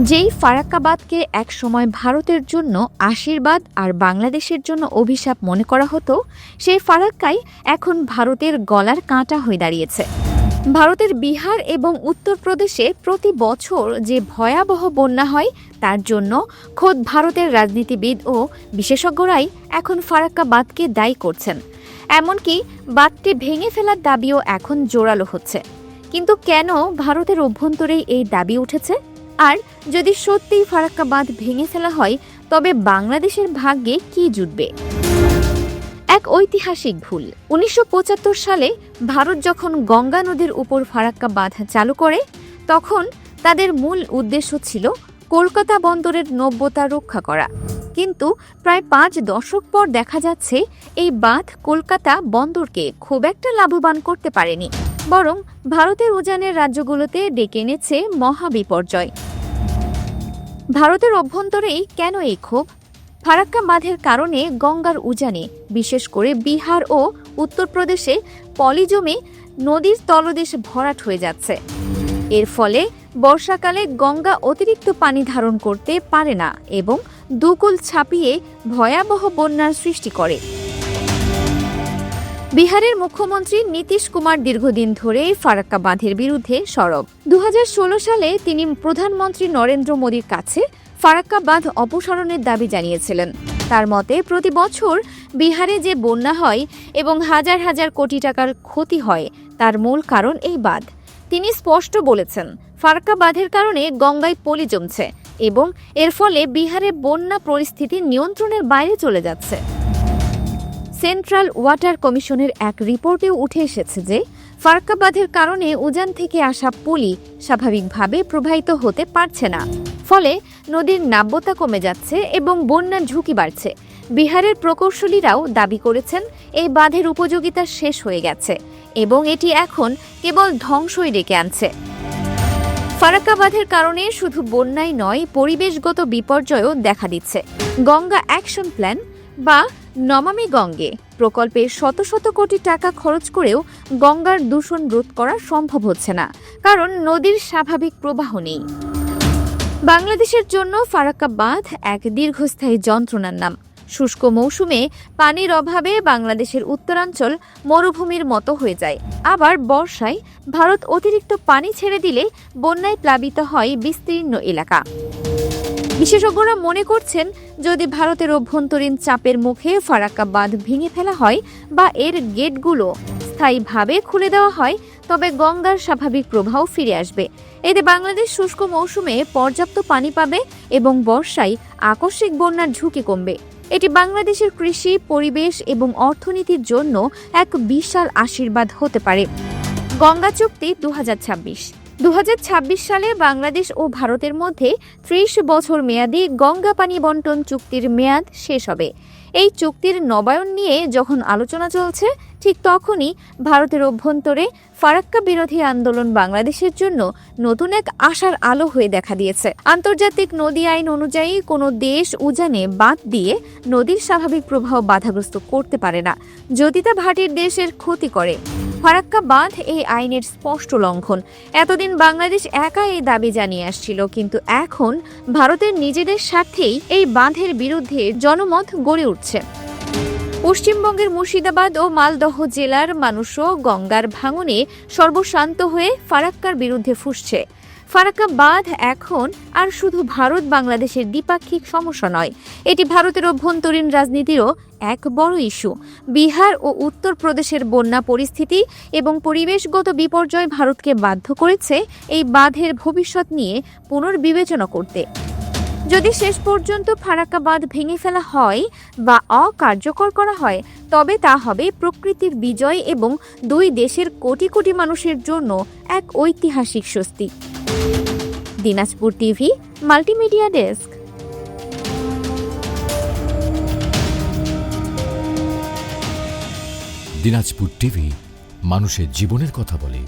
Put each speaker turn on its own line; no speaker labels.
যেই ফারাক্কা বাঁধকে একসময় ভারতের জন্য আশীর্বাদ আর বাংলাদেশের জন্য অভিশাপ মনে করা হতো, সেই ফারাক্কাই এখন ভারতের গলার কাঁটা হয়ে দাঁড়িয়েছে। ভারতের বিহার এবং উত্তরপ্রদেশে প্রতি বছর যে ভয়াবহ বন্যা হয়, তার জন্য খোদ ভারতের রাজনীতিবিদ ও বিশেষজ্ঞরাই এখন ফারাক্কা বাঁধকে দায়ী করছেন। এমনকি বাঁধটি ভেঙে ফেলার দাবিও এখন জোরালো হচ্ছে। কিন্তু কেন ভারতের অভ্যন্তরেই এই দাবি উঠেছে? আর যদি সত্যিই ফারাক্কা বাঁধ ভেঙে ফেলা হয়, তবে বাংলাদেশের ভাগ্যে কি জুটবে? এক ঐতিহাসিক ভুল। ১৯৭৫ সালে ভারত যখন গঙ্গা নদীর উপর ফারাক্কা বাঁধ চালু করে, তখন তাদের মূল উদ্দেশ্য ছিল কলকাতা বন্দরের নব্যতা রক্ষা করা। কিন্তু প্রায় ৫ দশক পর দেখা যাচ্ছে এই বাঁধ কলকাতা বন্দরকে খুব একটা লাভবান করতে পারেনি, বরং ভারতের উজানের রাজ্যগুলোতে ডেকে এনেছে মহাবিপর্যয়। ভারতের অভ্যন্তরেই কেন এই ক্ষোভ? ফারাক্কা বাঁধের কারণে গঙ্গার উজানে, বিশেষ করে বিহার ও উত্তরপ্রদেশে পলি জমে নদীর তলদেশ ভরাট হয়ে যাচ্ছে। এর ফলে বর্ষাকালে গঙ্গা অতিরিক্ত পানি ধারণ করতে পারে না এবং দুকুল ছাপিয়ে ভয়াবহ বন্যার সৃষ্টি করে। বিহারের মুখ্যমন্ত্রী নীতীশ কুমার দীর্ঘদিন ধরে ফারাক্কা বাঁধের বিরুদ্ধে সরব। ২০১৬ সালে তিনি প্রধানমন্ত্রী নরেন্দ্র মোদীর কাছে ফারাক্কা বাঁধ অপসারণের দাবি জানিয়েছিলেন। তার মতে, প্রতি বছর বিহারে যে বন্যা হয় এবং হাজার হাজার কোটি টাকার ক্ষতি হয়, তার মূল কারণ এই বাঁধ। তিনি স্পষ্ট বলেছেন, ফারাক্কা বাঁধের কারণে গঙ্গায় পলি জমছে এবং এর ফলে বিহারে বন্যা পরিস্থিতি নিয়ন্ত্রণের বাইরে চলে যাচ্ছে। সেন্ট্রাল ওয়াটার কমিশনের এক রিপোর্টেও উঠে এসেছে যে ফারাক্কা বাঁধের কারণে উজান থেকে আসা পলি স্বাভাবিকভাবে প্রবাহিত হতে পারছে না, ফলে নদীর নাব্যতা কমে যাচ্ছে এবং বন্যার ঝুঁকি বাড়ছে। বিহারের প্রকৌশলীরাও দাবি করেছেন এই বাঁধের উপযোগিতা শেষ হয়ে গেছে এবং এটি এখন কেবল ধ্বংসই ডেকে আনছে। ফারাক্কা বাঁধের কারণে শুধু বন্যাই নয়, পরিবেশগত বিপর্যয়ও দেখা দিচ্ছে। গঙ্গা অ্যাকশন প্ল্যান বা নমামি গঙ্গে প্রকল্পে শত শত কোটি টাকা খরচ করেও গঙ্গার দূষণ রোধ করা সম্ভব হচ্ছে না, কারণ নদীর স্বাভাবিক প্রবাহ নেই। বাংলাদেশের জন্য ফারাক্কা বাঁধ এক দীর্ঘস্থায়ী যন্ত্রণার নাম। শুষ্ক মৌসুমে পানির অভাবে বাংলাদেশের উত্তরাঞ্চল মরুভূমির মতো হয়ে যায়। আবার বর্ষায় ভারত অতিরিক্ত পানি ছেড়ে দিলে বন্যায় প্লাবিত হয় বিস্তীর্ণ এলাকা। বিশেষজ্ঞরা মনে করছেন, যদি ভারতের অভ্যন্তরীণ চাপের মুখে ফারাক্কা বাঁধ ভেঙে ফেলা হয় বা এর গেটগুলো স্থায়ীভাবে খুলে দেওয়া হয়, তবে গঙ্গার স্বাভাবিক প্রবাহ ফিরে আসবে। এতে বাংলাদেশ শুষ্ক মৌসুমে পর্যাপ্ত পানি পাবে এবং বর্ষায় আকস্মিক বন্যার ঝুঁকি কমবে। এটি বাংলাদেশের কৃষি, পরিবেশ এবং অর্থনীতির জন্য এক বিশাল আশীর্বাদ হতে পারে। গঙ্গা চুক্তি ২০২৬ সালে বাংলাদেশ ও ভারতের মধ্যে ৩০ বছর মেয়াদী গঙ্গা পানি বন্টন চুক্তির মেয়াদ শেষ হবে। এই চুক্তির নবায়ন নিয়ে যখন আলোচনা চলছে, ঠিক তখনই ভারতের অভ্যন্তরে ফারাক্কা বিরোধী আন্দোলন বাংলাদেশের জন্য নতুন এক আশার আলো হয়ে দেখা দিয়েছে। আন্তর্জাতিক নদী আইন অনুযায়ী কোনো দেশ উজানে বাঁধ দিয়ে নদীর স্বাভাবিক প্রবাহ বাধাগ্রস্ত করতে পারে না, যদি তা ভাটির দেশের ক্ষতি করে। ফারাক্কা বাঁধ এই আইনের স্পষ্ট লঙ্ঘন। এতদিন বাংলাদেশ একা এই দাবি জানিয়ে আসছিল, কিন্তু এখন ভারতের নিজেদের স্বার্থেই এই বাঁধের বিরুদ্ধে জনমত গড়ে উঠছে। পশ্চিমবঙ্গের মুর্শিদাবাদ ও মালদহ জেলার মানুষও গঙ্গার ভাঙনে সর্বশান্ত হয়ে ফারাক্কার বিরুদ্ধে ফুঁসছে। ফারাক্কা বাঁধ এখন আর শুধু ভারত বাংলাদেশের দ্বিপাক্ষিক সমস্যা নয়, এটি ভারতের অভ্যন্তরীণ রাজনীতিরও এক বড় ইস্যু। বিহার ও উত্তরপ্রদেশের বন্যা পরিস্থিতি এবং পরিবেশগত বিপর্যয় ভারতকে বাধ্য করেছে এই বাঁধের ভবিষ্যৎ নিয়ে পুনর্বিবেচনা করতে। যদি শেষ পর্যন্ত ফারাক্কা বাঁধ ভেঙে ফেলা হয় বা অকার্যকর করা হয়, তবে তা হবে প্রকৃতির বিজয় এবং দুই দেশের কোটি কোটি মানুষের জন্য এক ঐতিহাসিক স্বস্তি। Dinajpur TV, multimedia desk.
Dinajpur TV, মানুষের জীবনের কথা বলে।